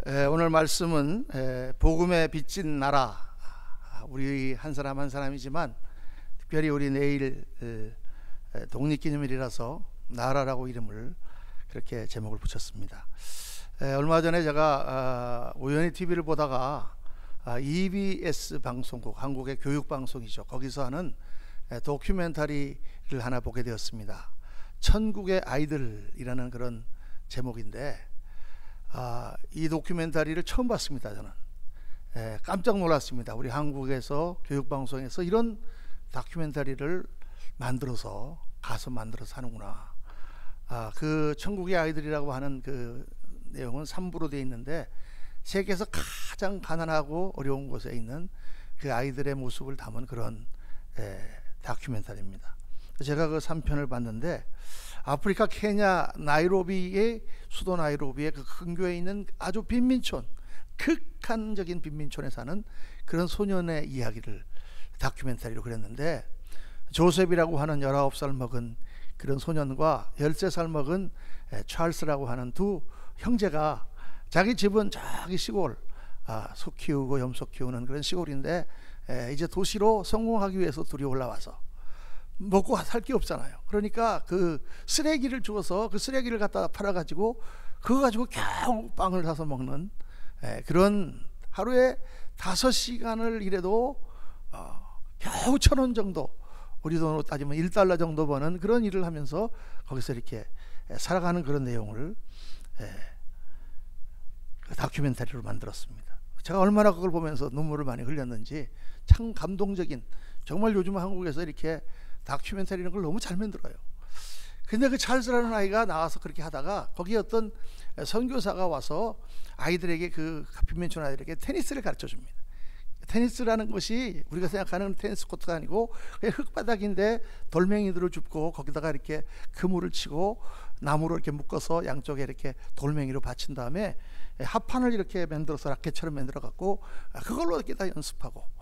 오늘 말씀은 복음의 빚진 나라, 우리 한 사람 한 사람이지만 특별히 우리 내일 독립기념일이라서 나라라고 이름을 그렇게 제목을 붙였습니다. 얼마 전에 제가 우연히 TV를 보다가 EBS 방송국, 한국의 교육방송이죠, 거기서 하는 다큐멘터리를 하나 보게 되었습니다. 천국의 아이들이라는 그런 제목인데 이 다큐멘터리를 처음 봤습니다. 저는 깜짝 놀랐습니다. 우리 한국에서 교육방송에서 이런 다큐멘터리를 만들어서 하는구나. 그 천국의 아이들이라고 하는 그 내용은 3부로 되어 있는데 세계에서 가장 가난하고 어려운 곳에 있는 그 아이들의 모습을 담은 그런 다큐멘터리입니다. 제가 그 3편을 봤는데 아프리카 케냐 나이로비의 수도 나이로비의 그 근교에 있는 아주 빈민촌, 극한적인 빈민촌에 사는 그런 소년의 이야기를 다큐멘터리로 그렸는데, 조셉이라고 하는 19살 먹은 그런 소년과 13살 먹은 찰스라고 하는 두 형제가, 자기 집은 저기 시골, 소 키우고 염소 키우는 그런 시골인데 이제 도시로 성공하기 위해서 둘이 올라와서 먹고 살 게 없잖아요. 그러니까 그 쓰레기를 주워서 그 쓰레기를 갖다 팔아가지고 그거 가지고 겨우 빵을 사서 먹는 그런, 하루에 5시간을 일해도 겨우 1,000원 정도, 우리 돈으로 따지면 $1 정도 버는 그런 일을 하면서 거기서 이렇게 살아가는 그런 내용을 다큐멘터리로 만들었습니다. 제가 얼마나 그걸 보면서 눈물을 많이 흘렸는지, 참 감동적인, 정말 요즘 한국에서 이렇게 다큐멘터리는 걸 너무 잘 만들어요. 근데 그 찰스라는 아이가 나와서 그렇게 하다가 거기에 어떤 선교사가 와서 아이들에게, 그 빈민촌 아이들에게 테니스를 가르쳐 줍니다. 테니스라는 것이 우리가 생각하는 테니스 코트가 아니고 그냥 흙바닥인데 돌멩이들을 줍고 거기다가 이렇게 그물을 치고 나무로 이렇게 묶어서 양쪽에 이렇게 돌멩이로 받친 다음에 합판을 이렇게 만들어서 라켓처럼 만들어 갖고 그걸로 이렇게 다 연습하고,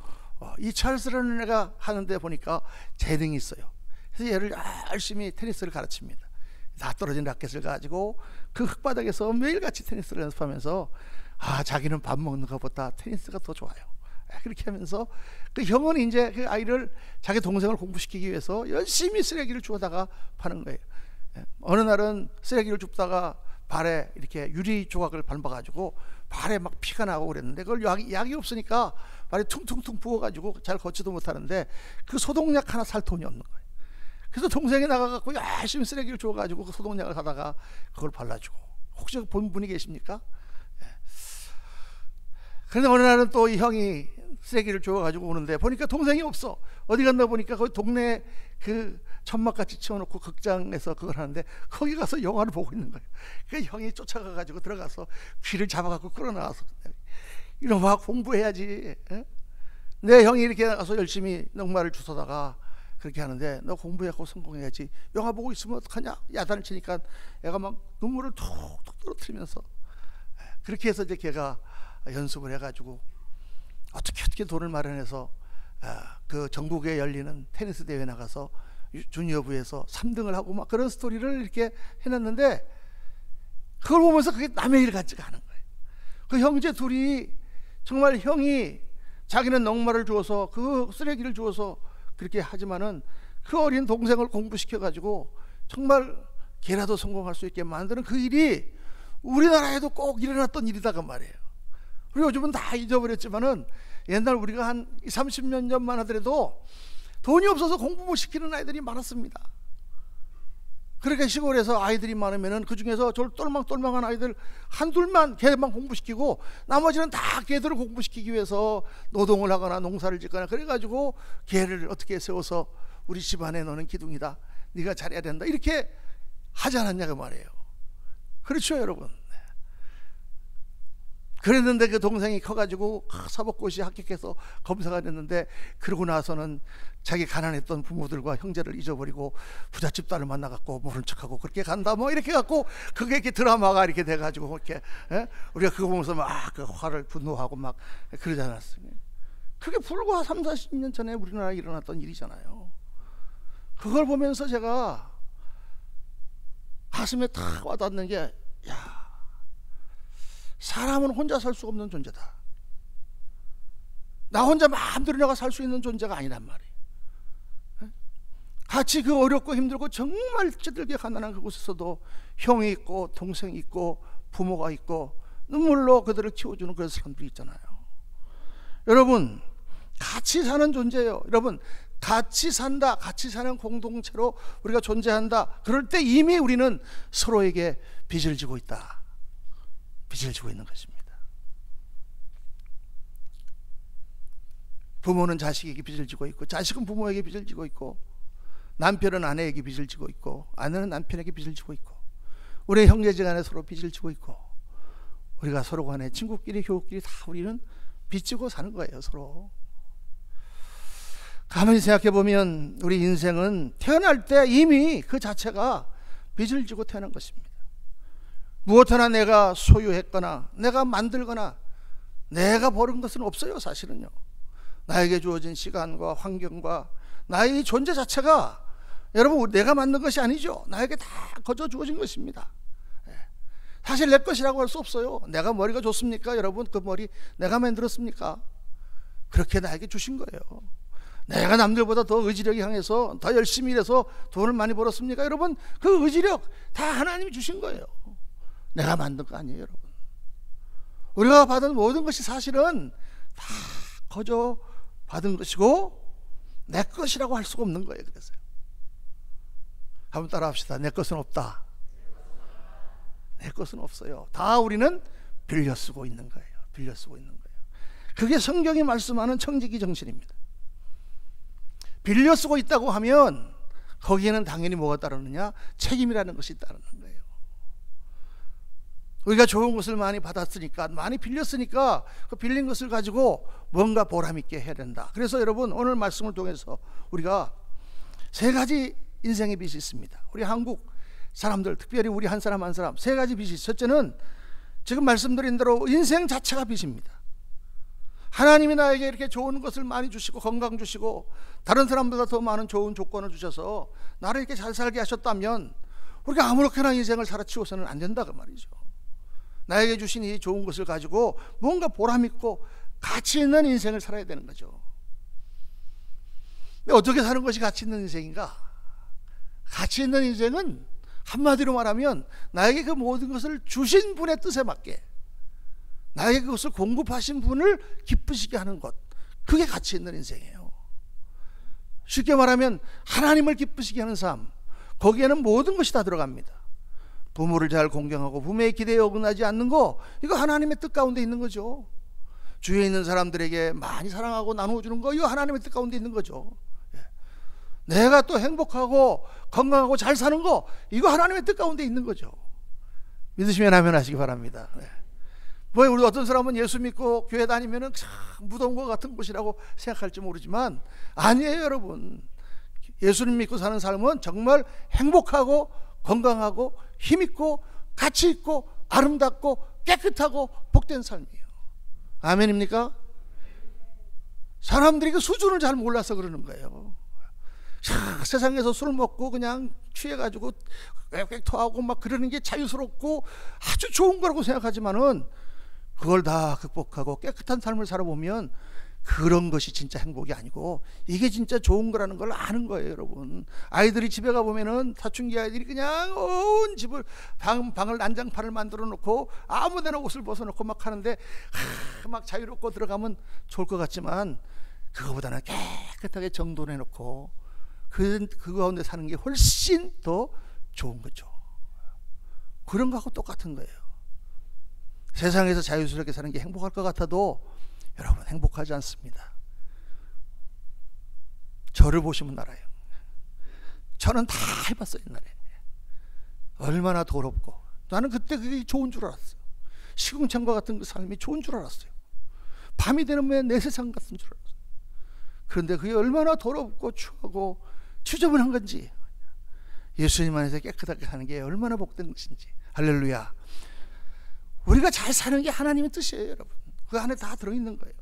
이 찰스라는 애가 하는데 보니까 재능이 있어요. 그래서 얘를 열심히 테니스를 가르칩니다. 다 떨어진 라켓을 가지고 그 흙바닥에서 매일같이 테니스를 연습하면서 자기는 밥 먹는 것보다 테니스가 더 좋아요. 그렇게 하면서 그 형은 이제 그 아이를, 자기 동생을 공부시키기 위해서 열심히 쓰레기를 주워다가 파는 거예요. 어느 날은 쓰레기를 줍다가 발에 이렇게 유리 조각을 밟아가지고 발에 막 피가 나고 그랬는데, 그걸 약이 없으니까 발에 퉁퉁퉁 부어가지고 잘 걷지도 못하는데 그 소독약 하나 살 돈이 없는 거예요. 그래서 동생이 나가갖고 열심히 쓰레기를 주워가지고 그 소독약을 사다가 그걸 발라주고. 혹시 본 분이 계십니까? 그런데 어느 날은 또 이 형이 쓰레기를 주워가지고 오는데 보니까 동생이 없어. 어디 갔나 보니까 거기 동네 그 천막같이 치워놓고 극장에서 그걸 하는데 거기 가서 영화를 보고 있는 거예요. 그 형이 쫓아가가지고 들어가서 귀를 잡아갖고 끌어나와서, 이놈아 공부해야지. 내 형이 이렇게 나가서 열심히 넉마를 주워다가 그렇게 하는데, 너 공부하고 성공해야지, 영화 보고 있으면 어떡하냐, 야단을 치니까 애가 막 눈물을 툭툭 떨어뜨리면서, 그렇게 해서 이제 걔가 연습을 해가지고 어떻게 돈을 마련해서 그 전국에 열리는 테니스 대회 나가서 주니어부에서 3등을 하고 막 그런 스토리를 이렇게 해놨는데, 그걸 보면서 그게 남의 일 같지가 않은 거예요. 그 형제 둘이 정말, 형이 자기는 넉마를 주어서 그 쓰레기를 주어서 그렇게 하지만은 그 어린 동생을 공부시켜가지고 정말 걔라도 성공할 수 있게 만드는 그 일이 우리나라에도 꼭 일어났던 일이다가 말이에요. 우리 요즘은 다 잊어버렸지만은 옛날 우리가 한 30년 전만 하더라도 돈이 없어서 공부 못 시키는 아이들이 많았습니다. 그렇게 시골에서 아이들이 많으면은 그 중에서 똘망똘망한 아이들 한둘만, 걔만 공부시키고 나머지는 다 걔들을 공부시키기 위해서 노동을 하거나 농사를 짓거나 그래가지고 걔를 어떻게 세워서 우리 집안에 너는 기둥이다, 네가 잘해야 된다, 이렇게 하지 않았냐 그 말이에요. 그렇죠 여러분. 그랬는데 그 동생이 커가지고 사법고시 합격해서 검사가 됐는데, 그러고 나서는 자기 가난했던 부모들과 형제를 잊어버리고 부잣집 딸을 만나갖고 모른 척하고 그렇게 간다, 뭐 이렇게 갖고 그게 이렇게 드라마가 이렇게 돼가지고 이렇게 우리가 그거 보면서 막 그 화를 분노하고 막 그러지 않았습니까? 그게 불과 30-40년 전에 우리나라에 일어났던 일이잖아요. 그걸 보면서 제가 가슴에 탁 와닿는 게, 야, 사람은 혼자 살 수 없는 존재다. 나 혼자 마음대로 내가 살 수 있는 존재가 아니란 말이에요. 같이 그 어렵고 힘들고 정말 찌들게 가난한 그곳에서도 형이 있고 동생이 있고 부모가 있고 눈물로 그들을 키워주는 그런 사람들이 있잖아요. 여러분, 같이 사는 존재예요. 여러분, 같이 산다, 같이 사는 공동체로 우리가 존재한다. 그럴 때 이미 우리는 서로에게 빚을 지고 있다. 빚을 지고 있는 것입니다. 부모는 자식에게 빚을 지고 있고, 자식은 부모에게 빚을 지고 있고, 남편은 아내에게 빚을 지고 있고, 아내는 남편에게 빚을 지고 있고, 우리 형제지간에 서로 빚을 지고 있고, 우리가 서로 간에 친구끼리 교우끼리 다 우리는 빚지고 사는 거예요. 서로. 가만히 생각해 보면 우리 인생은 태어날 때 이미 그 자체가 빚을 지고 태어난 것입니다. 무엇 하나 내가 소유했거나 내가 만들거나 내가 버린 것은 없어요. 사실은요. 나에게 주어진 시간과 환경과 나의 존재 자체가 여러분 내가 만든 것이 아니죠. 나에게 다 거저 주어진 것입니다. 사실 내 것이라고 할 수 없어요. 내가 머리가 좋습니까? 여러분 그 머리 내가 만들었습니까? 그렇게 나에게 주신 거예요. 내가 남들보다 더 의지력이 강해서 더 열심히 일해서 돈을 많이 벌었습니까? 여러분 그 의지력 다 하나님이 주신 거예요. 내가 만든 거 아니에요. 여러분 우리가 받은 모든 것이 사실은 다 거저 받은 것이고 내 것이라고 할 수가 없는 거예요. 그래서요. 한번 따라 합시다. 내 것은 없다. 내 것은 없어요. 다 우리는 빌려 쓰고 있는 거예요. 빌려 쓰고 있는 거예요. 그게 성경이 말씀하는 청지기 정신입니다. 빌려 쓰고 있다고 하면 거기에는 당연히 뭐가 따르느냐? 책임이라는 것이 따르는 거예요. 우리가 좋은 것을 많이 받았으니까, 많이 빌렸으니까 그 빌린 것을 가지고 뭔가 보람 있게 해야 된다. 그래서 여러분 오늘 말씀을 통해서 우리가 세 가지 인생의 빚이 있습니다. 우리 한국 사람들, 특별히 우리 한 사람 한 사람 세 가지 빚이 있어요. 첫째는 지금 말씀드린 대로 인생 자체가 빚입니다. 하나님이 나에게 이렇게 좋은 것을 많이 주시고 건강 주시고 다른 사람보다 더 많은 좋은 조건을 주셔서 나를 이렇게 잘 살게 하셨다면 우리가 아무렇게나 인생을 살아치워서는 안 된다 그 말이죠. 나에게 주신 이 좋은 것을 가지고 뭔가 보람 있고 가치 있는 인생을 살아야 되는 거죠. 어떻게 사는 것이 가치 있는 인생인가? 가치 있는 인생은 한마디로 말하면 나에게 그 모든 것을 주신 분의 뜻에 맞게 나에게 그것을 공급하신 분을 기쁘시게 하는 것, 그게 가치 있는 인생이에요. 쉽게 말하면 하나님을 기쁘시게 하는 삶, 거기에는 모든 것이 다 들어갑니다. 부모를 잘 공경하고 부모의 기대에 어긋나지 않는 거, 이거 하나님의 뜻 가운데 있는 거죠. 주위에 있는 사람들에게 많이 사랑하고 나누어주는 거, 이거 하나님의 뜻 가운데 있는 거죠. 내가 또 행복하고 건강하고 잘 사는 거, 이거 하나님의 뜻 가운데 있는 거죠. 믿으시면 아멘 하시기 바랍니다. 뭐 우리 어떤 사람은 예수 믿고 교회 다니면은 참 무더운 것 같은 곳이라고 생각할지 모르지만 아니에요. 여러분 예수님 믿고 사는 삶은 정말 행복하고 건강하고 힘있고 가치있고 아름답고 깨끗하고 복된 삶이에요. 아멘입니까? 사람들이 그 수준을 잘 몰라서 그러는 거예요. 세상에서 술 먹고 그냥 취해가지고 꽥꽥 토하고 막 그러는 게 자유스럽고 아주 좋은 거라고 생각하지만은 그걸 다 극복하고 깨끗한 삶을 살아보면 그런 것이 진짜 행복이 아니고 이게 진짜 좋은 거라는 걸 아는 거예요. 여러분 아이들이 집에 가보면은 사춘기 아이들이 그냥 온 집을 방을 난장판을 만들어 놓고 아무데나 옷을 벗어놓고 막 하는데 막 자유롭고 들어가면 좋을 것 같지만 그거보다는 깨끗하게 정돈해 놓고 그 가운데 사는 게 훨씬 더 좋은 거죠. 그런 거하고 똑같은 거예요. 세상에서 자유스럽게 사는 게 행복할 것 같아도 여러분 행복하지 않습니다. 저를 보시면 알아요. 저는 다 해봤어요. 옛날에 얼마나 더럽고 나는 그때 그게 좋은 줄 알았어요. 시궁창과 같은 그 삶이 좋은 줄 알았어요. 밤이 되면 내 세상 같은 줄 알았어요. 그런데 그게 얼마나 더럽고 추하고 지저분한 건지, 예수님 안에서 깨끗하게 사는 게 얼마나 복된 것인지. 할렐루야. 우리가 잘 사는 게 하나님의 뜻이에요. 여러분 그 안에 다 들어있는 거예요.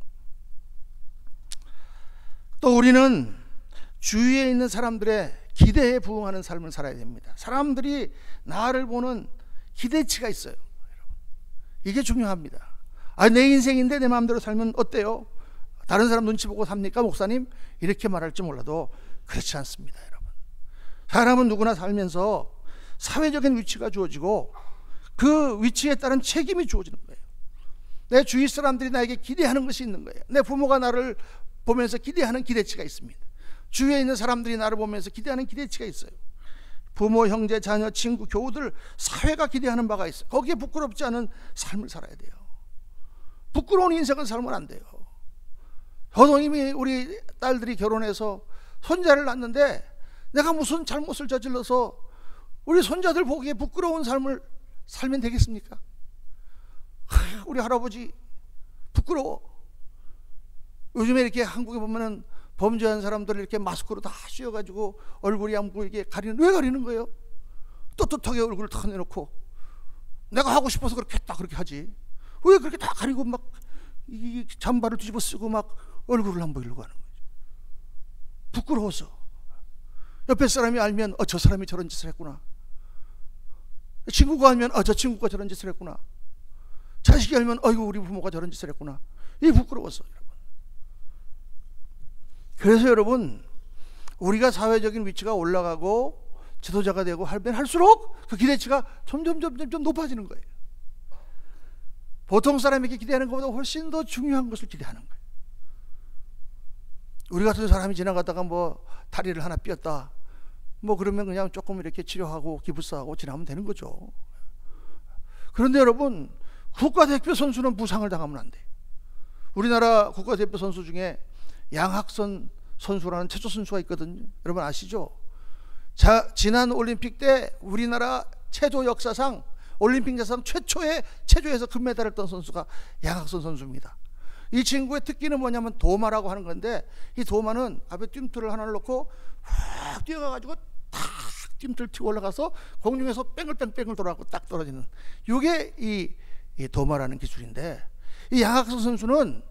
또 우리는 주위에 있는 사람들의 기대에 부응하는 삶을 살아야 됩니다. 사람들이 나를 보는 기대치가 있어요. 이게 중요합니다. 내 인생인데 내 마음대로 살면 어때요? 다른 사람 눈치 보고 삽니까, 목사님? 이렇게 말할지 몰라도 그렇지 않습니다, 여러분. 사람은 누구나 살면서 사회적인 위치가 주어지고 그 위치에 따른 책임이 주어지는 거예요. 내 주위 사람들이 나에게 기대하는 것이 있는 거예요. 내 부모가 나를 보면서 기대하는 기대치가 있습니다. 주위에 있는 사람들이 나를 보면서 기대하는 기대치가 있어요. 부모, 형제, 자녀, 친구, 교우들, 사회가 기대하는 바가 있어요. 거기에 부끄럽지 않은 삶을 살아야 돼요. 부끄러운 인생을 살면 안 돼요. 저도 이미 우리 딸들이 결혼해서 손자를 낳는데 내가 무슨 잘못을 저질러서 우리 손자들 보기에 부끄러운 삶을 살면 되겠습니까? 우리 할아버지 부끄러워. 요즘에 이렇게 한국에 보면은 범죄한 사람들을 이렇게 마스크로 다 씌워가지고 얼굴이 안 보이게 가리는, 왜 가리는 거예요? 떳떳하게 얼굴을 다 내놓고 내가 하고 싶어서 그렇게 했다 그렇게 하지, 왜 그렇게 다 가리고 막 이 잠바를 뒤집어 쓰고 막 얼굴을 안 보이려고 하는 거죠? 부끄러워서. 옆에 사람이 알면 저 사람이 저런 짓을 했구나. 친구가 알면 저 친구가 저런 짓을 했구나. 자식이 알면 아이고 우리 부모가 저런 짓을 했구나. 이게 부끄러워서. 여러분. 그래서 여러분, 우리가 사회적인 위치가 올라가고 지도자가 되고 하면 할수록 그 기대치가 점점 높아지는 거예요. 보통 사람에게 기대하는 것보다 훨씬 더 중요한 것을 기대하는 거예요. 우리 같은 사람이 지나가다가 뭐 다리를 하나 삐었다, 뭐 그러면 그냥 조금 이렇게 치료하고 기부스하고 지나면 되는 거죠. 그런데 여러분, 국가대표 선수는 부상을 당하면 안 돼요. 우리나라 국가대표 선수 중에 양학선 선수라는 체조 선수가 있거든요. 여러분 아시죠? 지난 올림픽 때 우리나라 체조 역사상, 올림픽 역사상 최초의 체조에서 금메달을 딴 선수가 양학선 선수입니다. 이 친구의 특기는 뭐냐면 도마라고 하는 건데, 이 도마는 앞에 뜀틀을 하나를 놓고 확 뛰어가가지고 탁 뜀틀 튀고 올라가서 공중에서 뺑글뺑글 돌아가고 딱 떨어지는, 이게 이 도마라는 기술인데, 이 양학선 선수는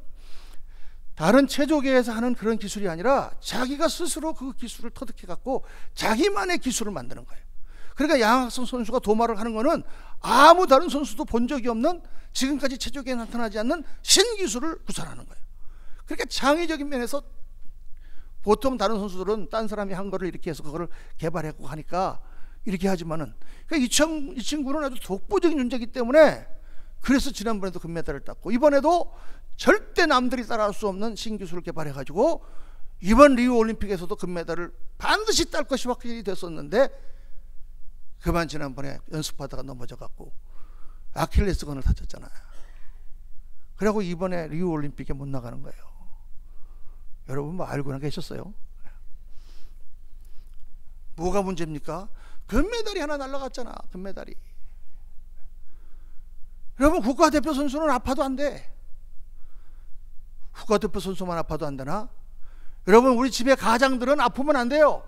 다른 체조계에서 하는 그런 기술이 아니라 자기가 스스로 그 기술을 터득해 갖고 자기만의 기술을 만드는 거예요. 그러니까 양학선 선수가 도마를 하는 거는 아무 다른 선수도 본 적이 없는, 지금까지 체조계에 나타나지 않는 신기술을 구사하는 거예요. 그러니까 창의적인 면에서 보통 다른 선수들은 딴 사람이 한 거를 이렇게 해서 그거를 개발하고 하니까 이렇게 하지만은, 그러니까 이 친구는 아주 독보적인 존재이기 때문에, 그래서 지난번에도 금메달을 땄고 이번에도 절대 남들이 따라할 수 없는 신기술을 개발해 가지고 이번 리우 올림픽에서도 금메달을 반드시 딸 것이 확실히 됐었는데, 그만 지난번에 연습하다가 넘어져 갖고 아킬레스건을 다쳤잖아요. 그리고 이번에 리우 올림픽에 못 나가는 거예요. 여러분 뭐 알고나 계셨어요? 뭐가 문제입니까? 금메달이 하나 날아갔잖아. 금메달이. 여러분, 국가대표 선수는 아파도 안 돼. 국가대표 선수만 아파도 안 되나? 여러분, 우리 집에 가장들은 아프면 안 돼요.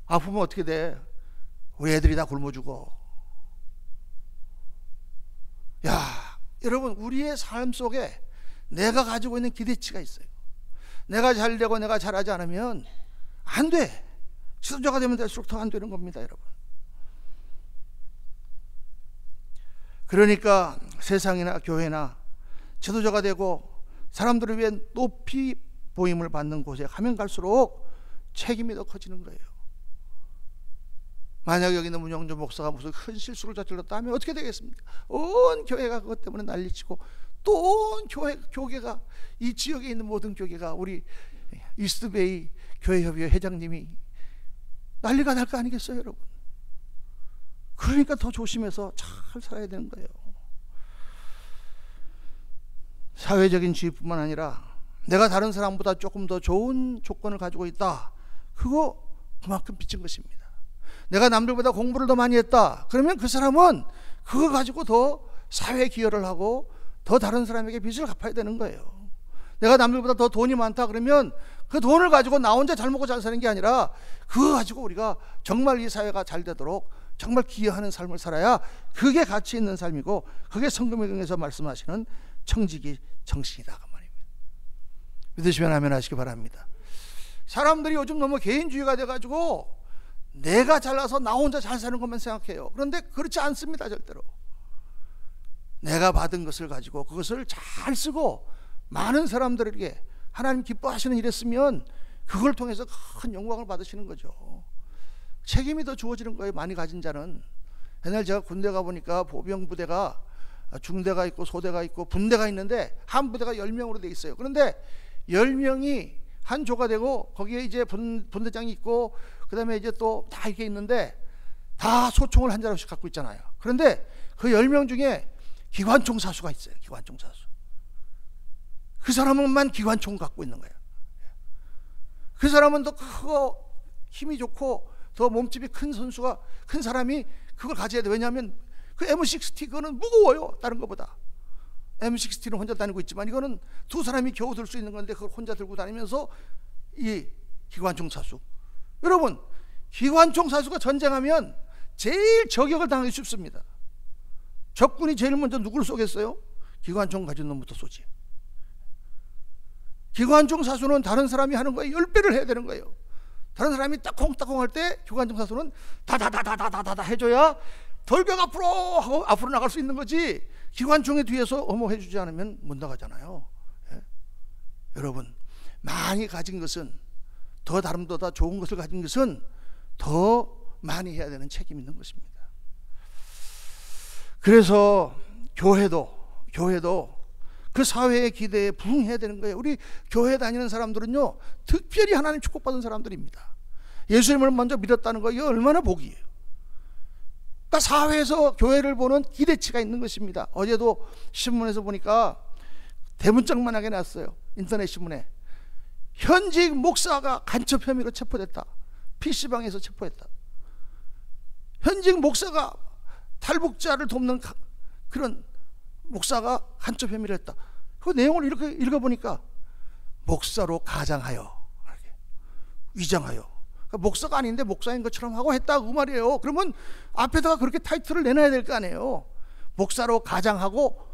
아프면 어떻게 돼? 우리 애들이 다 굶어 죽어. 야, 여러분, 우리의 삶 속에 내가 가지고 있는 기대치가 있어요. 내가 잘 되고 내가 잘하지 않으면 안 돼. 지도자가 되면 될수록 더 안 되는 겁니다, 여러분. 그러니까 세상이나 교회나 지도자가 되고 사람들을 위해 높이 보임을 받는 곳에 가면 갈수록 책임이 더 커지는 거예요. 만약 여기 있는 문영조 목사가 무슨 큰 실수를 저질렀다 하면 어떻게 되겠습니까? 온 교회가 그것 때문에 난리치고, 또 온 교계가, 이 지역에 있는 모든 교계가, 우리 이스트베이 교회협의회 회장님이 난리가 날 거 아니겠어요, 여러분? 그러니까 더 조심해서 잘 살아야 되는 거예요. 사회적인 지위뿐만 아니라 내가 다른 사람보다 조금 더 좋은 조건을 가지고 있다, 그거 그만큼 빚진 것입니다. 내가 남들보다 공부를 더 많이 했다, 그러면 그 사람은 그거 가지고 더 사회 기여를 하고 더 다른 사람에게 빚을 갚아야 되는 거예요. 내가 남들보다 더 돈이 많다 그러면 그 돈을 가지고 나 혼자 잘 먹고 잘 사는 게 아니라 그거 가지고 우리가 정말 이 사회가 잘 되도록 정말 기여하는 삶을 살아야 그게 가치 있는 삶이고, 그게 성경에서 말씀하시는 청지기 정신이다 그 말입니다. 믿으시면 아멘 하시기 바랍니다. 사람들이 요즘 너무 개인주의가 돼가지고 내가 잘나서 나 혼자 잘 사는 것만 생각해요. 그런데 그렇지 않습니다, 절대로. 내가 받은 것을 가지고 그것을 잘 쓰고 많은 사람들에게 하나님 기뻐하시는 일에 쓰면 그걸 통해서 큰 영광을 받으시는 거죠. 책임이 더 주어지는 거예요. 많이 가진 자는. 옛날 제가 군대 가보니까 보병부대가 중대가 있고 소대가 있고 분대가 있는데 한 부대가 10명으로 돼 있어요. 그런데 10명이 한 조가 되고 거기에 이제 분대장이 있고 그 다음에 이제 또 다 이렇게 있는데 다 소총을 한 자루씩 갖고 있잖아요. 그런데 그 10명 중에 기관총 사수가 있어요. 기관총 사수. 그 사람은만 기관총 갖고 있는 거예요. 그 사람은 더 크고 힘이 좋고 더 몸집이 큰 선수가, 큰 사람이 그걸 가져야 돼. 왜냐하면 그 M60 그거는 무거워요. 다른 것보다. M60는 혼자 다니고 있지만 이거는 두 사람이 겨우 들 수 있는 건데 그걸 혼자 들고 다니면서 이 기관총 사수. 여러분, 기관총 사수가 전쟁하면 제일 저격을 당하기 쉽습니다. 적군이 제일 먼저 누구를 쏘겠어요? 기관총 가진 놈부터 쏘지. 기관총 사수는 다른 사람이 하는 거에 10배를 해야 되는 거예요. 다른 사람이 따콩따콩 할 때 기관총 사수는 다다다다다다다 해줘야 돌격 앞으로 하고 앞으로 나갈 수 있는 거지. 기관총의 뒤에서 어머 해주지 않으면 못 나가잖아요. 예? 여러분, 많이 가진 것은, 더 다름보다 좋은 것을 가진 것은 더 많이 해야 되는 책임이 있는 것입니다. 그래서 교회도 그 사회의 기대에 부응해야 되는 거예요. 우리 교회 다니는 사람들은요, 특별히 하나님 축복받은 사람들입니다. 예수님을 먼저 믿었다는 거, 이거 얼마나 복이에요. 그러니까 사회에서 교회를 보는 기대치가 있는 것입니다. 어제도 신문에서 보니까 대문짝만하게 났어요. 인터넷 신문에. 현직 목사가 간첩 혐의로 체포됐다. PC방에서 체포했다. 현직 목사가 탈북자를 돕는 그런 목사가 간첩 혐의를 했다. 그 내용을 이렇게 읽어보니까 목사로 가장하여, 위장하여, 그러니까 목사가 아닌데 목사인 것처럼 하고 했다 그 말이에요. 그러면 앞에다가 그렇게 타이틀을 내놔야 될 거 아니에요. 목사로 가장하고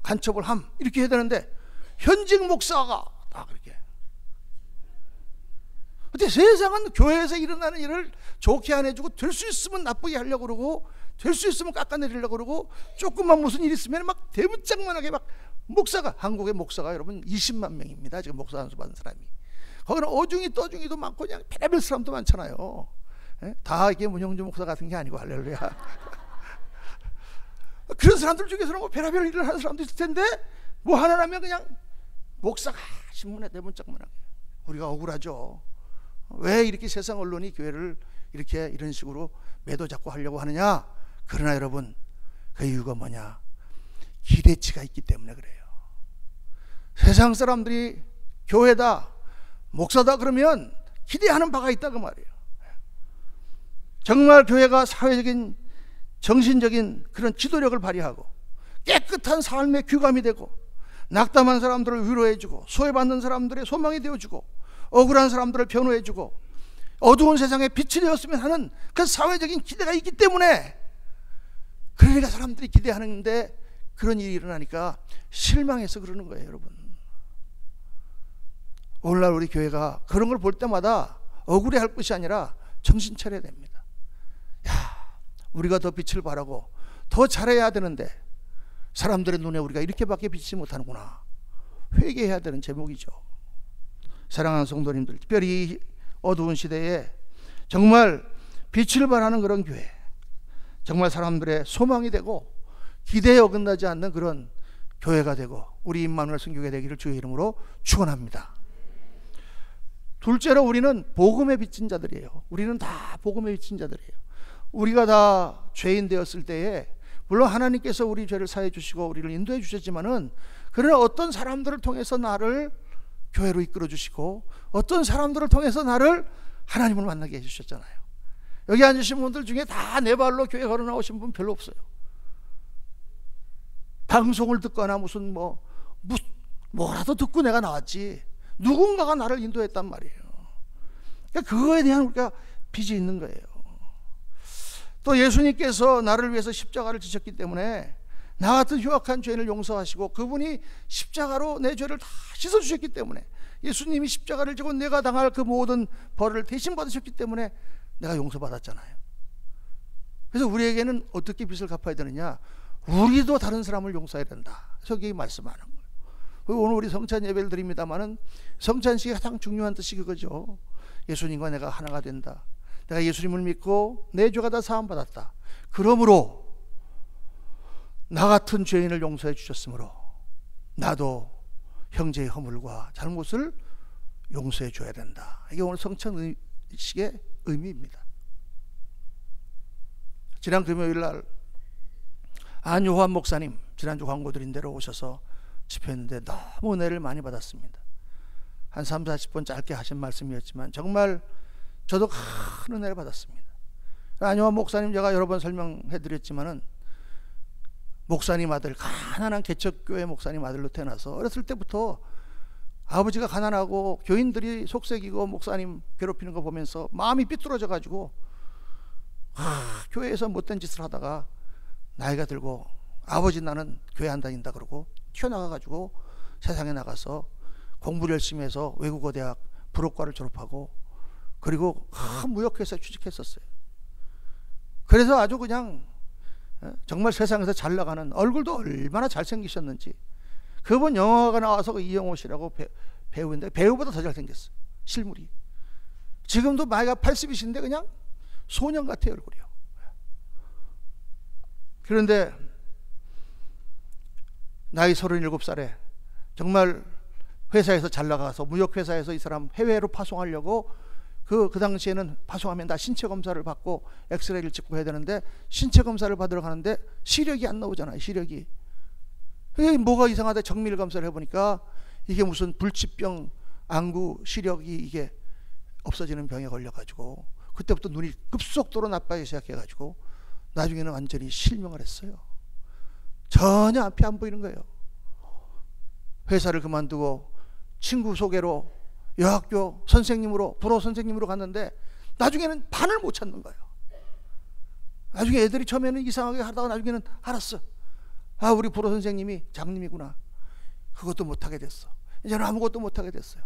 간첩을 함, 이렇게 해야 되는데 현직 목사가 다 그렇게. 근데 세상은 교회에서 일어나는 일을 좋게 안 해주고 될 수 있으면 나쁘게 하려고 그러고 될 수 있으면 깎아내리려고 그러고 조금만 무슨 일 있으면 막 대문짝만하게 막 목사가, 한국의 목사가 여러분 20만 명입니다. 지금 목사 안수 받은 사람이. 거기는 어중이 떠중이도 많고 그냥 별의별 사람도 많잖아요. 예? 다 이게 문영주 목사 같은 게 아니고 할렐루야. 그런 사람들 중에서는 뭐 별의별 일을 하는 사람도 있을 텐데 뭐 하나라면 그냥 목사가 신문에 대문짝만하게. 우리가 억울하죠. 왜 이렇게 세상 언론이 교회를 이렇게 이런 식으로 매도 잡고 하려고 하느냐? 그러나 여러분, 그 이유가 뭐냐? 기대치가 있기 때문에 그래요. 세상 사람들이 교회다, 목사다 그러면 기대하는 바가 있다 그 말이에요. 정말 교회가 사회적인, 정신적인 그런 지도력을 발휘하고 깨끗한 삶의 규감이 되고 낙담한 사람들을 위로해주고 소외받는 사람들의 소망이 되어주고 억울한 사람들을 변호해주고 어두운 세상에 빛이 되었으면 하는 그 사회적인 기대가 있기 때문에, 그러니까 사람들이 기대하는데 그런 일이 일어나니까 실망해서 그러는 거예요. 여러분, 오늘날 우리 교회가 그런 걸 볼 때마다 억울해할 것이 아니라 정신 차려야 됩니다. 야, 우리가 더 빛을 발하고 더 잘해야 되는데 사람들의 눈에 우리가 이렇게밖에 비치지 못하는구나. 회개해야 되는 제목이죠. 사랑하는 성도님들, 특별히 어두운 시대에 정말 빛을 발하는 그런 교회, 정말 사람들의 소망이 되고 기대에 어긋나지 않는 그런 교회가 되고 우리 임마누엘 선교회 되기를 주의 이름으로 축원합니다. 둘째로 우리는 복음에 비친 자들이에요. 우리는 다 복음에 비친 자들이에요. 우리가 다 죄인 되었을 때에 물론 하나님께서 우리 죄를 사해 주시고 우리를 인도해 주셨지만은, 그러나 어떤 사람들을 통해서 나를 교회로 이끌어 주시고 어떤 사람들을 통해서 나를 하나님을 만나게 해주셨잖아요. 여기 앉으신 분들 중에 다 내 발로 교회 걸어 나오신 분 별로 없어요. 방송을 듣거나 무슨 뭐라도 듣고 내가 나왔지, 누군가가 나를 인도했단 말이에요. 그러니까 그거에 대한 우리가 빚이 있는 거예요. 또 예수님께서 나를 위해서 십자가를 지셨기 때문에 나 같은 흉악한 죄인을 용서하시고 그분이 십자가로 내 죄를 다 씻어주셨기 때문에, 예수님이 십자가를 지고 내가 당할 그 모든 벌을 대신 받으셨기 때문에 내가 용서받았잖아요. 그래서 우리에게는 어떻게 빚을 갚아야 되느냐? 우리도 다른 사람을 용서해야 된다. 성경이 말씀하는 거예요. 오늘 우리 성찬 예배를 드립니다마는 성찬식이 가장 중요한 뜻이 그거죠. 예수님과 내가 하나가 된다. 내가 예수님을 믿고 내 죄가 다 사함 받았다. 그러므로 나 같은 죄인을 용서해 주셨으므로 나도 형제의 허물과 잘못을 용서해 줘야 된다. 이게 오늘 성찬식의 의미입니다. 지난 금요일 날 안요한 목사님, 지난주 광고 드린 대로 오셔서 집회했는데 너무 은혜를 많이 받았습니다. 한 3, 40분 짧게 하신 말씀이었지만 정말 저도 큰 은혜를 받았습니다. 안요한 목사님 제가 여러 번 설명해 드렸지만은 목사님 아들, 가난한 개척교회 목사님 아들로 태어나서 어렸을 때부터 아버지가 가난하고 교인들이 속색이고 목사님 괴롭히는 거 보면서 마음이 삐뚤어져 가지고 교회에서 못된 짓을 하다가 나이가 들고 아버지 나는 교회 안 다닌다 그러고 튀어나가 가지고 세상에 나가서 공부를 열심히 해서 외국어 대학 불어과를 졸업하고 그리고 무역회사에 취직했었어요. 그래서 아주 그냥 정말 세상에서 잘 나가는, 얼굴도 얼마나 잘생기셨는지, 그분 영화가 나와서 이영호 씨라고 배우인데 배우보다 더 잘생겼어요. 실물이. 지금도 나이가 80이신데 그냥 소년 같아요, 얼굴이요. 그런데 나이 37살에 정말 회사에서 잘 나가서 무역회사에서 이 사람 해외로 파송하려고 그 당시에는 파송하면 다 신체 검사를 받고 엑스레이를 찍고 해야 되는데 신체 검사를 받으러 가는데 시력이 안 나오잖아요. 시력이. 뭐가 이상하다 정밀 검사를 해보니까 이게 무슨 불치병, 안구 시력이 이게 없어지는 병에 걸려가지고 그때부터 눈이 급속도로 나빠지기 시작해가지고 나중에는 완전히 실명을 했어요. 전혀 앞이 안 보이는 거예요. 회사를 그만두고 친구 소개로 여학교 선생님으로, 불어 선생님으로 갔는데 나중에는 반을 못 찾는 거예요. 나중에 애들이 처음에는 이상하게 하다가 나중에는 알았어. 아, 우리 불어 선생님이 장님이구나. 그것도 못하게 됐어. 이제는 아무것도 못하게 됐어요.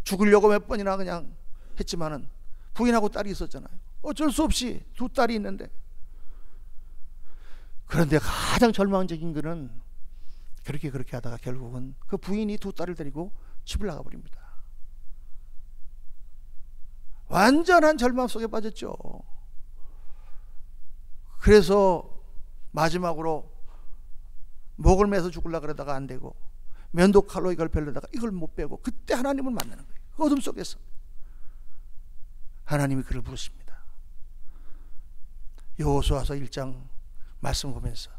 죽으려고 몇 번이나 그냥 했지만은 부인하고 딸이 있었잖아요. 어쩔 수 없이 두 딸이 있는데. 그런데 가장 절망적인 거는 그렇게 하다가 결국은 그 부인이 두 딸을 데리고 집을 나가버립니다. 완전한 절망 속에 빠졌죠. 그래서 마지막으로 목을 매서 죽으려고 그러다가 안 되고 면도칼로 이걸 베려다가 이걸 못 빼고 그때 하나님을 만나는 거예요. 그 어둠 속에서 하나님이 그를 부르십니다. 여호수아서 1장 말씀 보면서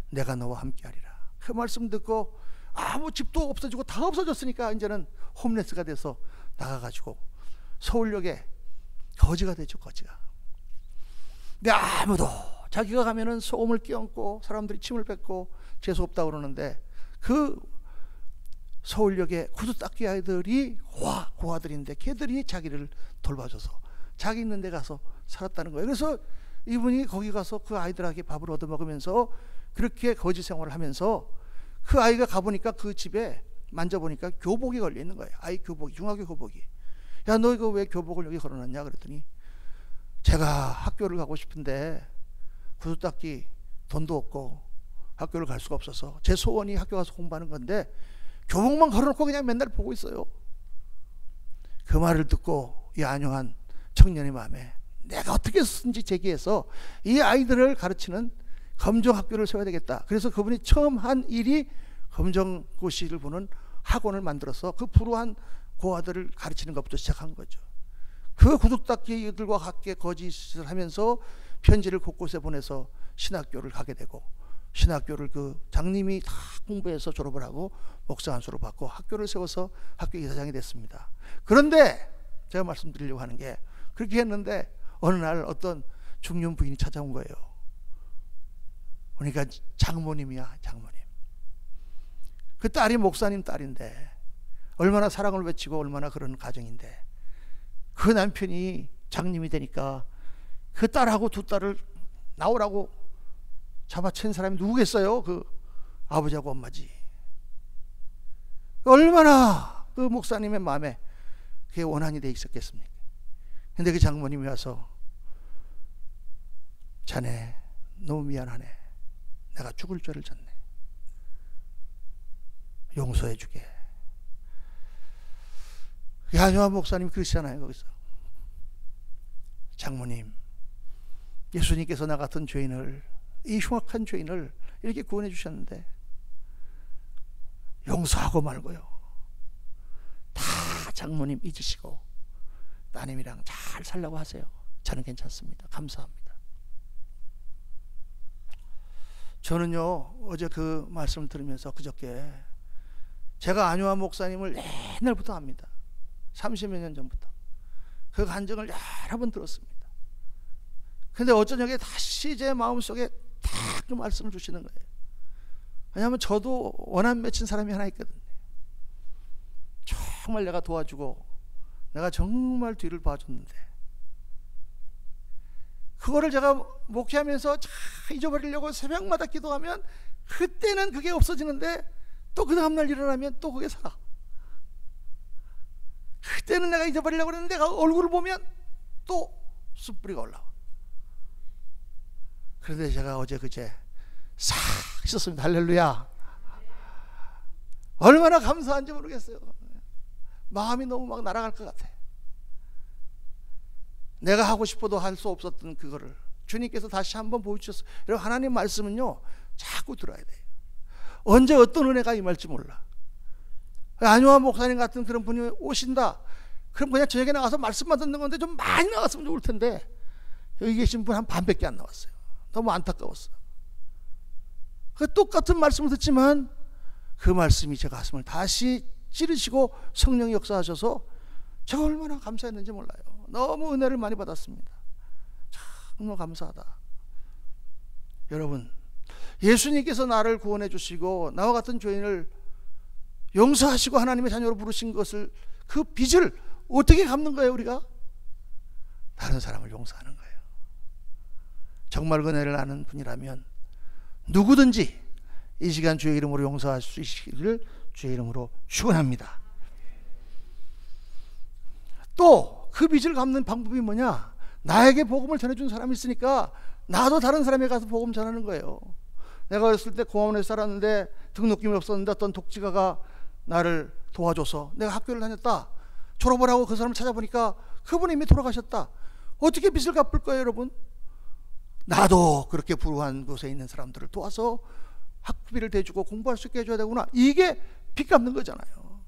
내가 너와 함께하리라. 그 말씀 듣고 아무 집도 없어지고 다 없어졌으니까 이제는 홈레스가 돼서 나가가지고 서울역에 거지가 되죠. 거지가. 근데 아무도, 자기가 가면은 소음을 끼얹고 사람들이 침을 뱉고 재수 없다고 그러는데 그 서울역에 구두닦이 아이들이 고아들인데 걔들이 자기를 돌봐줘서 자기 있는 데 가서 살았다는 거예요. 그래서 이분이 거기 가서 그 아이들에게 밥을 얻어먹으면서 그렇게 거지 생활을 하면서 그 아이가 가보니까 그 집에 만져보니까 교복이 걸려 있는 거예요. 아이 교복이, 중학교 교복이. 야, 너 이거 왜 교복을 여기 걸어놨냐 그랬더니 제가 학교를 가고 싶은데 구두 닦기 돈도 없고 학교를 갈 수가 없어서 제 소원이 학교 가서 공부하는 건데 교복만 걸어놓고 그냥 맨날 보고 있어요. 그 말을 듣고 이 안요한 청년의 마음에 내가 어떻게 쓰든지 제기해서 이 아이들을 가르치는 검정학교를 세워야 되겠다. 그래서 그분이 처음 한 일이 검정고시를 보는 학원을 만들어서 그 불우한 고아들을 가르치는 것부터 시작한 거죠. 그 구두닦이들과 함께 거짓을 하면서 편지를 곳곳에 보내서 신학교를 가게 되고 신학교를 그 장님이 다 공부해서 졸업을 하고 목사 안수를 받고 학교를 세워서 학교 이사장이 됐습니다. 그런데 제가 말씀드리려고 하는 게 그렇게 했는데 어느 날 어떤 중년 부인이 찾아온 거예요. 그러니까 장모님이야, 장모님. 그 딸이 목사님 딸인데 얼마나 사랑을 외치고 얼마나 그런 가정인데 그 남편이 장님이 되니까 그 딸하고 두 딸을 나오라고 잡아챈 사람이 누구겠어요? 그 아버지하고 엄마지. 얼마나 그 목사님의 마음에 그게 원한이 돼 있었겠습니까? 근데 그 장모님이 와서 자네 너무 미안하네. 내가 죽을 죄를 졌네. 용서해 주게. 안요한 목사님이 그러시잖아요. 거기서 장모님, 예수님께서 나 같은 죄인을, 이 흉악한 죄인을 이렇게 구원해 주셨는데 용서하고 말고요, 다 장모님 잊으시고 따님이랑 잘 살라고 하세요. 저는 괜찮습니다. 감사합니다. 저는요, 어제 그 말씀을 들으면서 그저께 제가 안요한 목사님을 옛날부터 압니다. 30여 년 전부터 그 간증을 여러 번 들었습니다. 근데 어쩌냐게 다시 제 마음속에 딱 그 말씀을 주시는 거예요. 왜냐하면 저도 원한 맺힌 사람이 하나 있거든요. 정말 내가 도와주고 내가 정말 뒤를 봐줬는데 그거를 제가 목회하면서 잊어버리려고 새벽마다 기도하면 그때는 그게 없어지는데 또 그 다음날 일어나면 또 그게 살아. 그때는 내가 잊어버리려고 그랬는데 내가 얼굴을 보면 또 숯불이가 올라와. 그런데 제가 어제 그제 싹 있었습니다. 할렐루야. 얼마나 감사한지 모르겠어요. 마음이 너무 막 날아갈 것 같아. 내가 하고 싶어도 할 수 없었던 그거를 주님께서 다시 한번 보여주셨어요. 여러분, 하나님 말씀은요 자꾸 들어야 돼요. 언제 어떤 은혜가 임할지 몰라. 안요한 목사님 같은 그런 분이 오신다, 그럼 그냥 저녁에 나가서 말씀만 듣는 건데 좀 많이 나갔으면 좋을 텐데 여기 계신 분 한 반밖에 안 나왔어요. 너무 안타까웠어요. 그 똑같은 말씀을 듣지만 그 말씀이 제 가슴을 다시 찌르시고 성령이 역사하셔서 제가 얼마나 감사했는지 몰라요. 너무 은혜를 많이 받았습니다. 정말 감사하다. 여러분, 예수님께서 나를 구원해 주시고 나와 같은 죄인을 용서하시고 하나님의 자녀로 부르신 것을, 그 빚을 어떻게 갚는 거예요? 우리가 다른 사람을 용서하는 거예요. 정말 은혜를 아는 분이라면 누구든지 이 시간 주의 이름으로 용서할 수 있기를 주의 이름으로 축원합니다. 또 그 빚을 갚는 방법이 뭐냐? 나에게 복음을 전해준 사람이 있으니까 나도 다른 사람에게 가서 복음 전하는 거예요. 내가 어렸을 때 공원에 살았는데 등록금이 없었는데 어떤 독지가가 나를 도와줘서 내가 학교를 다녔다. 졸업을 하고 그 사람을 찾아보니까 그분이 이미 돌아가셨다. 어떻게 빚을 갚을 거예요, 여러분? 나도 그렇게 불우한 곳에 있는 사람들을 도와서 학비를 대주고 공부할 수 있게 해줘야 되구나. 이게 빚 갚는 거잖아요.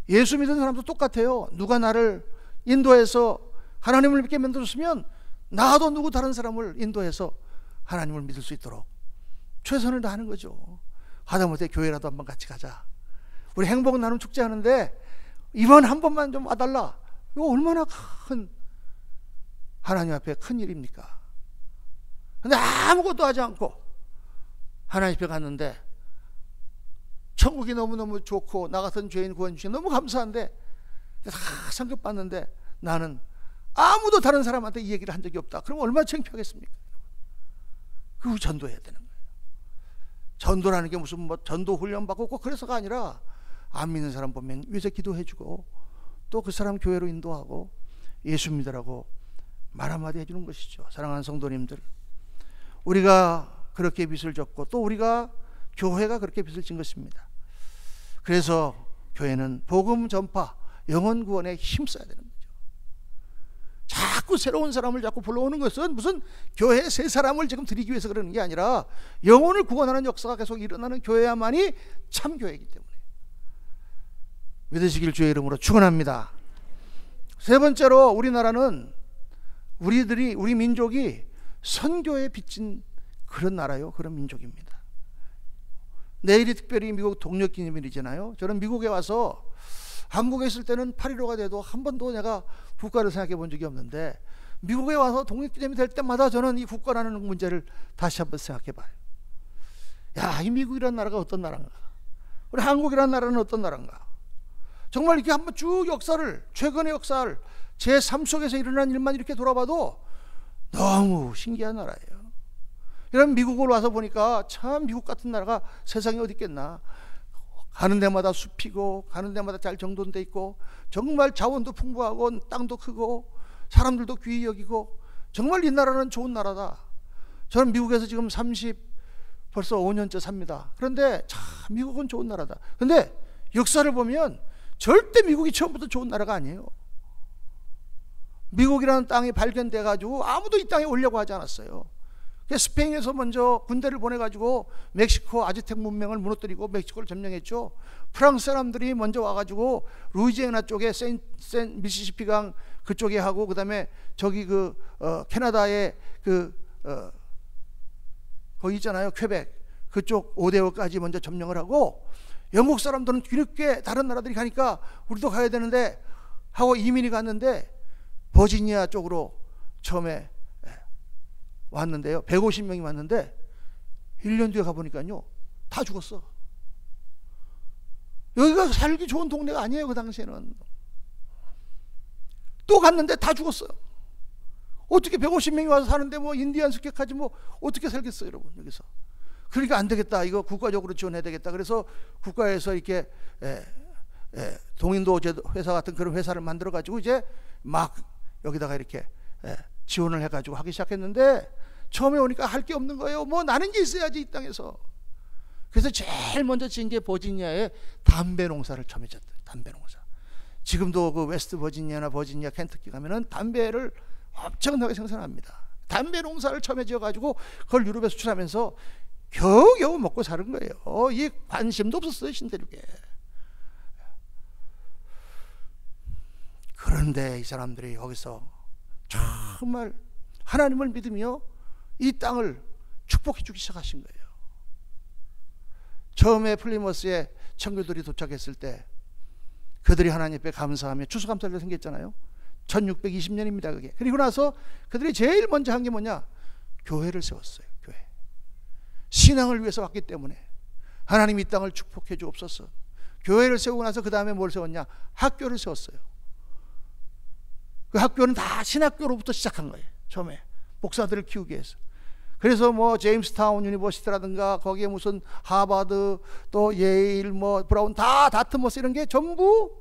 예수 믿는 사람도 똑같아요. 누가 나를 인도해서 하나님을 믿게 만들었으면 나도 누구 다른 사람을 인도해서 하나님을 믿을 수 있도록 최선을 다하는 거죠. 하다못해 교회라도 한번 같이 가자. 우리 행복 나눔 축제 하는데 이번 한 번만 좀 와달라. 이거 얼마나 큰, 하나님 앞에 큰 일입니까? 근데 아무것도 하지 않고 하나님 앞에 갔는데 천국이 너무너무 좋고 나 같은 죄인 구원 주시니 너무 감사한데 다 상급받는데 나는 아무도 다른 사람한테 이 얘기를 한 적이 없다. 그럼 얼마나 창피하겠습니까? 그리고 전도해야 되는 거예요. 전도라는 게 무슨 뭐 전도 훈련 받고 꼭 그래서가 아니라 안 믿는 사람 보면 위에서 기도해주고 또 그 사람 교회로 인도하고 예수 믿으라고 말 한마디 해주는 것이죠. 사랑하는 성도님들, 우리가 그렇게 빚을 졌고 또 우리가 교회가 그렇게 빚을 진 것입니다. 그래서 교회는 복음 전파, 영혼 구원에 힘써야 되는 거죠. 자꾸 새로운 사람을 자꾸 불러오는 것은 무슨 교회 새 사람을 지금 들이기 위해서 그러는 게 아니라 영혼을 구원하는 역사가 계속 일어나는 교회야만이 참 교회이기 때문에 믿으시길 주의 이름으로 축원합니다. 세 번째로, 우리나라는 우리 민족이 선교에 빚진 그런 나라요, 그런 민족입니다. 내일이 특별히 미국 독립기념일이잖아요. 저는 미국에 와서 한국에 있을 때는 8.15가 돼도 한 번도 내가 국가를 생각해 본 적이 없는데 미국에 와서 독립기념일 될 때마다 저는 이 국가라는 문제를 다시 한번 생각해 봐요. 야, 이 미국이라는 나라가 어떤 나라인가? 우리 한국이라는 나라는 어떤 나라인가? 정말 이렇게 한번 쭉 역사를, 최근의 역사를 제 삶 속에서 일어난 일만 이렇게 돌아봐도 너무 신기한 나라예요. 이런 미국을 와서 보니까 참 미국 같은 나라가 세상에 어디 있겠나. 가는 데마다 숲이고 가는 데마다 잘 정돈돼 있고 정말 자원도 풍부하고 땅도 크고 사람들도 귀히 여기고 정말 이 나라는 좋은 나라다. 저는 미국에서 지금 38 벌써 5년째 삽니다. 그런데 참 미국은 좋은 나라다. 그런데 역사를 보면 절대 미국이 처음부터 좋은 나라가 아니에요. 미국이라는 땅이 발견돼 가지고 아무도 이 땅에 오려고 하지 않았어요. 스페인에서 먼저 군대를 보내가지고 멕시코 아즈텍 문명을 무너뜨리고 멕시코를 점령했죠. 프랑스 사람들이 먼저 와가지고 루이지애나 쪽에 센 미시시피강 그쪽에 하고, 그 다음에 저기 캐나다의 거기 있잖아요, 퀘벡 그쪽 오데오까지 먼저 점령을 하고, 영국 사람들은 뒤늦게 다른 나라들이 가니까 우리도 가야 되는데 하고 이민이 갔는데 버지니아 쪽으로 처음에 왔는데요. 150명이 왔는데 1년 뒤에 가보니까요 다 죽었어. 여기가 살기 좋은 동네가 아니에요. 그 당시에는. 또 갔는데 다 죽었어요. 어떻게 150명이 와서 사는데 뭐 인디안 습격하지 뭐 어떻게 살겠어요, 여러분. 여기서. 그러니까 안 되겠다, 이거 국가적으로 지원해야 되겠다. 그래서 국가에서 이렇게 동인도 회사 같은 그런 회사를 만들어 가지고 이제 막 여기다가 이렇게 지원을 해가지고 하기 시작했는데, 처음에 오니까 할 게 없는 거예요. 뭐 나는 게 있어야지 이 땅에서. 그래서 제일 먼저 지은 게 버지니아에 담배 농사를 처음에 졌어요. 담배 농사. 지금도 그 웨스트 버지니아나 버지니아, 켄터키 가면은 담배를 엄청나게 생산합니다. 담배 농사를 처음에 지어가지고 그걸 유럽에 수출하면서 겨우겨우 먹고 사는 거예요. 이 관심도 없었어요, 신대륙에. 그런데 이 사람들이 여기서 정말 하나님을 믿으며 이 땅을 축복해 주기 시작하신 거예요. 처음에 플리머스에 청교들이 도착했을 때 그들이 하나님 앞에 감사하며 추수감사절이 생겼잖아요. 1620년입니다 그게. 그리고 나서 그들이 제일 먼저 한 게 뭐냐, 교회를 세웠어요. 교회. 신앙을 위해서 왔기 때문에 하나님 이 땅을 축복해 주옵소서. 교회를 세우고 나서 그 다음에 뭘 세웠냐, 학교를 세웠어요. 그 학교는 다 신학교로부터 시작한 거예요. 처음에 목사들을 키우기 위해서. 그래서 뭐 제임스타운 유니버시티라든가 거기에 무슨 하버드 또 예일 뭐 브라운 다 다트머스 이런 게 전부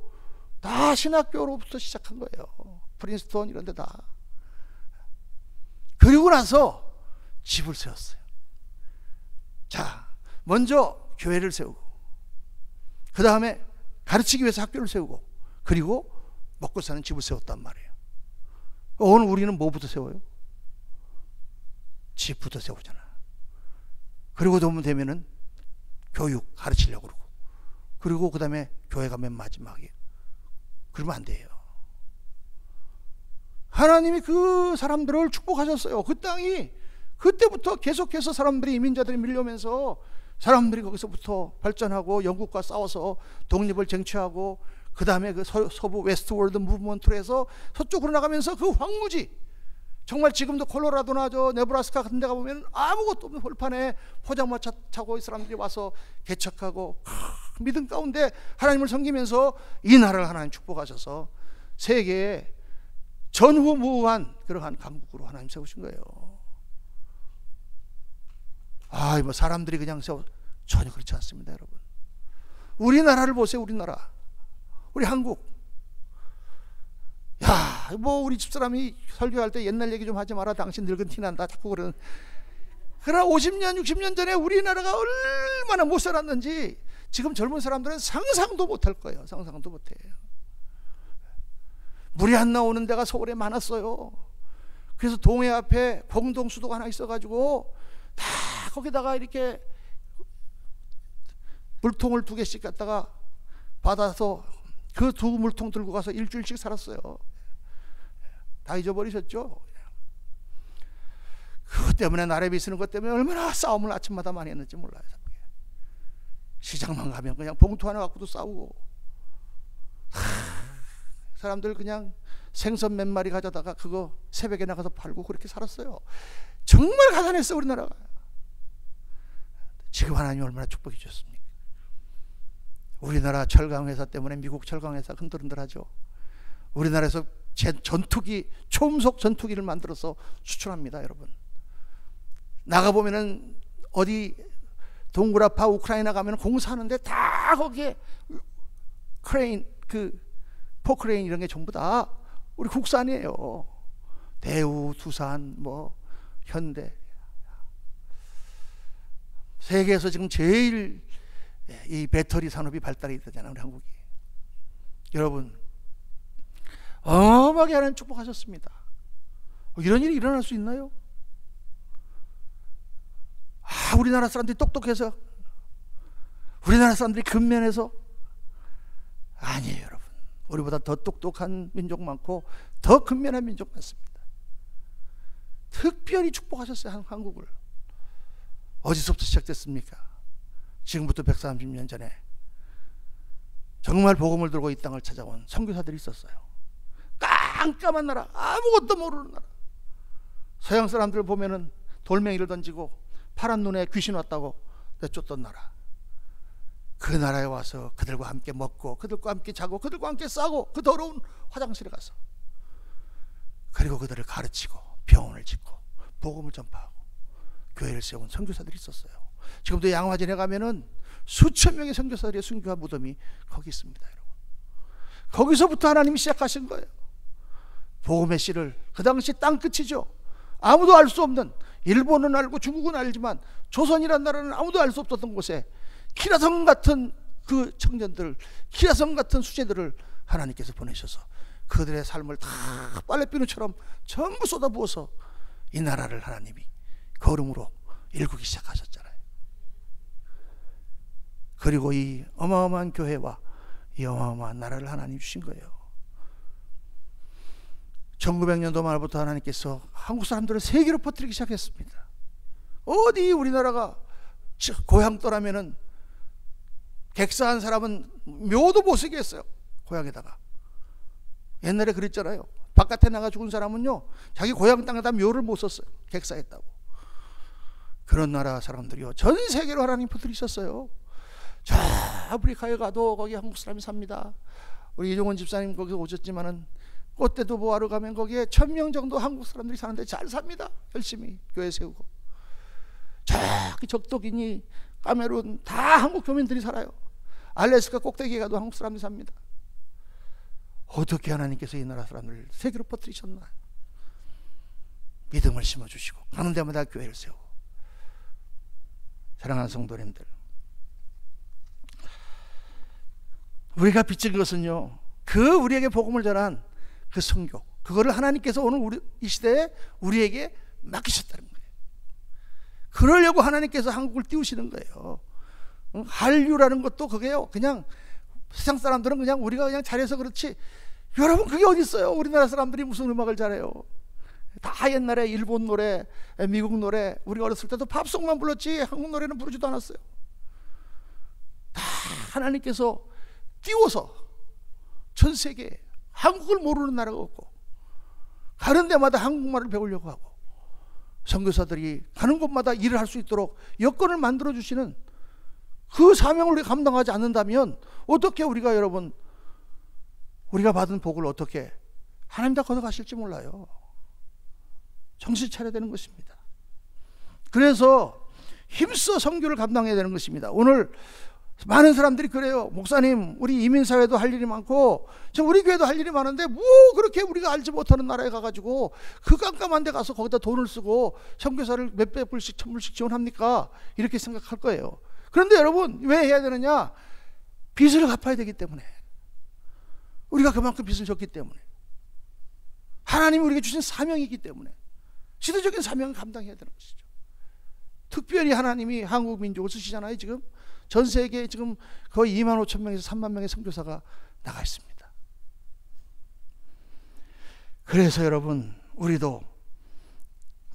다 신학교로부터 시작한 거예요. 프린스턴 이런 데 다. 그리고 나서 집을 세웠어요. 자, 먼저 교회를 세우고, 그 다음에 가르치기 위해서 학교를 세우고, 그리고 먹고 사는 집을 세웠단 말이에요. 오늘 우리는 뭐부터 세워요? 집부터 세우잖아. 그리고 도움 되면은 교육 가르치려고 그러고, 그리고 그 다음에 교회가 맨 마지막이에요. 그러면 안 돼요. 하나님이 그 사람들을 축복하셨어요. 그 땅이 그때부터 계속해서 사람들이, 이민자들이 밀려오면서 사람들이 거기서부터 발전하고 영국과 싸워서 독립을 쟁취하고, 그 다음에 그 서부 웨스트월드 무브먼트로 해서 서쪽으로 나가면서 그 황무지, 정말 지금도 콜로라도나 저 네브라스카 같은 데 가보면 아무것도 없는 홀판에 포장마차 차고 이 사람들이 와서 개척하고 믿음 가운데 하나님을 섬기면서 이 나라를 하나님 축복하셔서 세계에 전후무한 그러한 강국으로 하나님 세우신 거예요. 뭐 사람들이 그냥 전혀 그렇지 않습니다, 여러분. 우리나라를 보세요. 우리나라, 우리 한국. 뭐 우리 집사람이 설교할 때 옛날 얘기 좀 하지 마라, 당신 늙은 티난다 자꾸 그러는. 그러나 50년 60년 전에 우리나라가 얼마나 못 살았는지 지금 젊은 사람들은 상상도 못할 거예요. 상상도 못해요. 물이 안 나오는 데가 서울에 많았어요. 그래서 동해 앞에 공동수도가 하나 있어가지고 다 거기다가 이렇게 물통을 2개씩 갖다가 받아서 그 2 물통 들고 가서 일주일씩 살았어요. 다 잊어버리셨죠? 그것 때문에 나래비 쓰는 것 때문에 얼마나 싸움을 아침마다 많이 했는지 몰라요. 시장만 가면 그냥 봉투 하나 갖고도 싸우고, 사람들 그냥 생선 몇 마리 가져다가 그거 새벽에 나가서 팔고 그렇게 살았어요. 정말 가난했어요, 우리나라가. 지금 하나님 얼마나 축복해 주셨습니까? 우리나라 철강회사 때문에 미국 철강회사 흔들흔들하죠. 우리나라에서 전투기, 초음속 전투기를 만들어서 수출합니다, 여러분. 나가보면은 어디 동굴아파 우크라이나 가면 공사하는데 다 거기에 크레인, 포크레인 이런 게 전부 다 우리 국산이에요. 대우, 두산, 뭐 현대. 세계에서 지금 제일 이 배터리 산업이 발달이 되잖아요, 우리 한국이. 여러분, 어마어마하게 하나님 축복하셨습니다. 이런 일이 일어날 수 있나요? 우리나라 사람들이 똑똑해서, 우리나라 사람들이 근면해서? 아니에요, 여러분. 우리보다 더 똑똑한 민족 많고 더 근면한 민족 많습니다. 특별히 축복하셨어요, 한국을. 어디서부터 시작됐습니까? 지금부터 130년 전에 정말 복음을 들고 이 땅을 찾아온 선교사들이 있었어요. 깜깜한 나라, 아무것도 모르는 나라. 서양 사람들 보면은 돌멩이를 던지고 파란 눈에 귀신 왔다고 내쫓던 나라. 그 나라에 와서 그들과 함께 먹고, 그들과 함께 자고, 그들과 함께 싸고, 그 더러운 화장실에 가서, 그리고 그들을 가르치고 병원을 짓고 복음을 전파하고 교회를 세운 선교사들이 있었어요. 지금도 양화진에 가면은 수천 명의 선교사들의 순교한 무덤이 거기 있습니다, 여러분. 거기서부터 하나님이 시작하신 거예요. 복음의 씨를. 그 당시 땅끝이죠. 아무도 알 수 없는, 일본은 알고 중국은 알지만 조선이란 나라는 아무도 알 수 없었던 곳에 키라성 같은 그 청년들, 키라성 같은 수재들을 하나님께서 보내셔서 그들의 삶을 다 빨래비누처럼 전부 쏟아부어서 이 나라를 하나님이 걸음으로 일구기 시작하셨잖아요. 그리고 이 어마어마한 교회와 이 어마어마한 나라를 하나님 주신 거예요. 1900년도 말부터 하나님께서 한국 사람들을 세계로 퍼뜨리기 시작했습니다. 어디 우리나라가 고향 떠나면은 객사한 사람은 묘도 못 쓰게 했어요, 고향에다가. 옛날에 그랬잖아요. 바깥에 나가 죽은 사람은요, 자기 고향 땅에다 묘를 못 썼어요, 객사했다고. 그런 나라 사람들이요, 전 세계로 하나님 퍼뜨리셨어요. 저 아프리카에 가도 거기 한국 사람이 삽니다. 우리 이종원 집사님 거기 오셨지만은 꽃대도 보하러 가면 거기에 1000명 정도 한국 사람들이 사는데 잘 삽니다. 열심히 교회 세우고. 저기 적도기니 카메룬 다 한국 교민들이 살아요. 알래스카 꼭대기에 가도 한국 사람들이 삽니다. 어떻게 하나님께서 이 나라 사람들을 세계로 퍼뜨리셨나. 믿음을 심어주시고 가는 데마다 교회를 세우고. 사랑하는 성도님들, 우리가 빚진 것은요, 그 우리에게 복음을 전한 그 선교, 그거를 하나님께서 오늘 이 시대에 우리에게 맡기셨다는 거예요. 그러려고 하나님께서 한국을 띄우시는 거예요. 한류라는 것도 그게요, 그냥 세상 사람들은 그냥 우리가 그냥 잘해서 그렇지, 여러분 그게 어디 있어요? 우리나라 사람들이 무슨 음악을 잘해요? 다 옛날에 일본 노래, 미국 노래, 우리가 어렸을 때도 팝송만 불렀지 한국 노래는 부르지도 않았어요. 다 하나님께서 띄워서 전 세계에 한국을 모르는 나라가 없고, 가는 데마다 한국말을 배우려고 하고, 선교사들이 가는 곳마다 일을 할 수 있도록 여건을 만들어 주시는 그 사명을 우리가 감당하지 않는다면 어떻게 우리가, 여러분, 우리가 받은 복을 어떻게 하나님 다 걷어가실지 몰라요. 정신 차려야 되는 것입니다. 그래서 힘써 선교를 감당해야 되는 것입니다. 오늘 많은 사람들이 그래요. 목사님, 우리 이민사회도 할 일이 많고 지금 우리 교회도 할 일이 많은데 뭐 그렇게 우리가 알지 못하는 나라에 가가지고 그 깜깜한 데 가서 거기다 돈을 쓰고 선교사를 몇백 불씩 1000불씩 지원합니까? 이렇게 생각할 거예요. 그런데 여러분, 왜 해야 되느냐? 빚을 갚아야 되기 때문에. 우리가 그만큼 빚을 졌기 때문에. 하나님이 우리에게 주신 사명이기 때문에. 시대적인 사명을 감당해야 되는 것이죠. 특별히 하나님이 한국 민족을 쓰시잖아요. 지금 전 세계에 지금 거의 25,000명에서 30,000명의 선교사가 나가 있습니다. 그래서 여러분, 우리도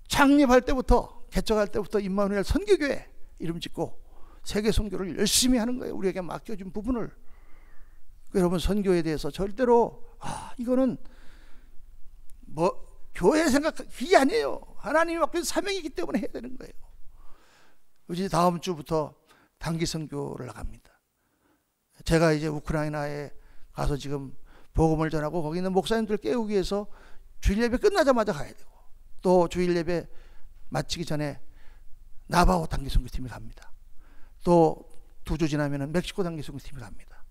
창립할 때부터, 개척할 때부터 임마누엘 선교교회 이름 짓고 세계 선교를 열심히 하는 거예요. 우리에게 맡겨준 부분을. 여러분, 선교에 대해서 절대로 이거는 뭐 교회 생각, 그게 아니에요. 하나님이 맡긴 사명이기 때문에 해야 되는 거예요. 이제 다음 주부터 단기 선교를 나갑니다. 제가 이제 우크라이나에 가서 지금 복음을 전하고 거기 있는 목사님들 깨우기 위해서 주일 예배 끝나자마자 가야 되고, 또 주일 예배 마치기 전에 나바오 단기 선교팀이 갑니다. 또 2주 지나면은 멕시코 단기 선교팀이 갑니다.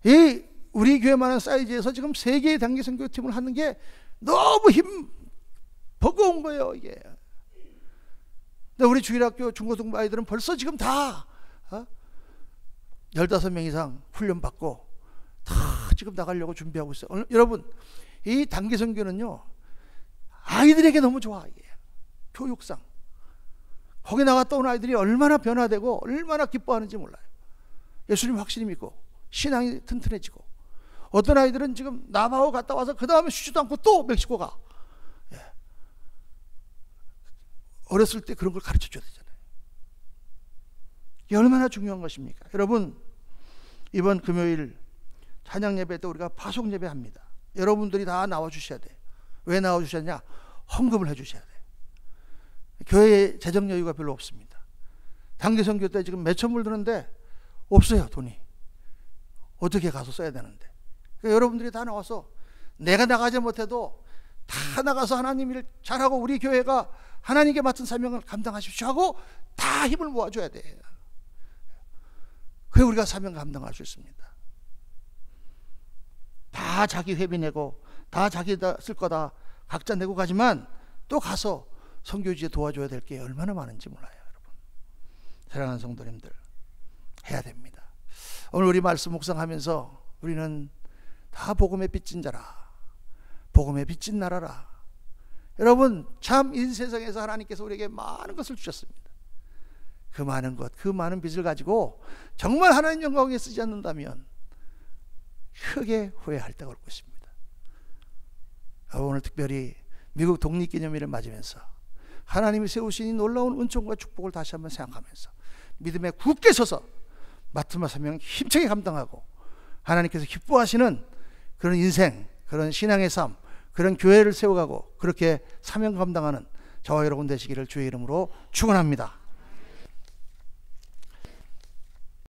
이 우리 교회만한 사이즈에서 지금 3개의 단기 선교팀을 하는 게 너무 버거운 거예요. 이게 근데 우리 주일학교 중고등부 아이들은 벌써 지금 다 15명 이상 훈련받고 다 지금 나가려고 준비하고 있어요. 여러분, 이 단기 선교는요, 아이들에게 너무 좋아. 이게 교육상 거기 나갔다 온 아이들이 얼마나 변화되고 얼마나 기뻐하는지 몰라요. 예수님 확실히 믿고 신앙이 튼튼해지고, 어떤 아이들은 지금 나바오 갔다 와서 그 다음에 쉬지도 않고 또 멕시코 가. 어렸을 때 그런 걸 가르쳐 줘야 되잖아요. 이게 얼마나 중요한 것입니까? 여러분, 이번 금요일 찬양 예배 때 우리가 파송 예배 합니다. 여러분들이 다 나와 주셔야 돼요. 왜 나와 주셨냐? 헌금을 해 주셔야 돼요. 교회에 재정 여유가 별로 없습니다. 단기 선교 때 지금 몇천 불 드는데 없어요, 돈이. 어떻게 가서 써야 되는데. 그러니까 여러분들이 다 나와서, 내가 나가지 못해도 다 나가서 하나님 일 잘하고 우리 교회가 하나님께 맡은 사명을 감당하십시오 하고 다 힘을 모아줘야 돼요. 그래 우리가 사명 감당할 수 있습니다. 다 자기 회비 내고 다 자기다 쓸 거다 각자 내고 가지만, 또 가서 선교지에 도와줘야 될 게 얼마나 많은지 몰라요. 여러분, 사랑하는 성도님들, 해야 됩니다. 오늘 우리 말씀 묵상하면서 우리는 다 복음의 빚진 자라, 복음의 빚진 나라라. 여러분, 참 이 세상에서 하나님께서 우리에게 많은 것을 주셨습니다. 그 많은 것, 그 많은 빚을 가지고 정말 하나님 영광에 쓰지 않는다면 크게 후회할 때가 올 것입니다. 오늘 특별히 미국 독립기념일을 맞으면서 하나님이 세우신 이 놀라운 은총과 축복을 다시 한번 생각하면서 믿음에 굳게 서서 맡은 사명 힘차게 감당하고 하나님께서 기뻐하시는 그런 인생, 그런 신앙의 삶, 그런 교회를 세워가고 그렇게 사명 감당하는 저와 여러분 되시기를 주의 이름으로 축원합니다.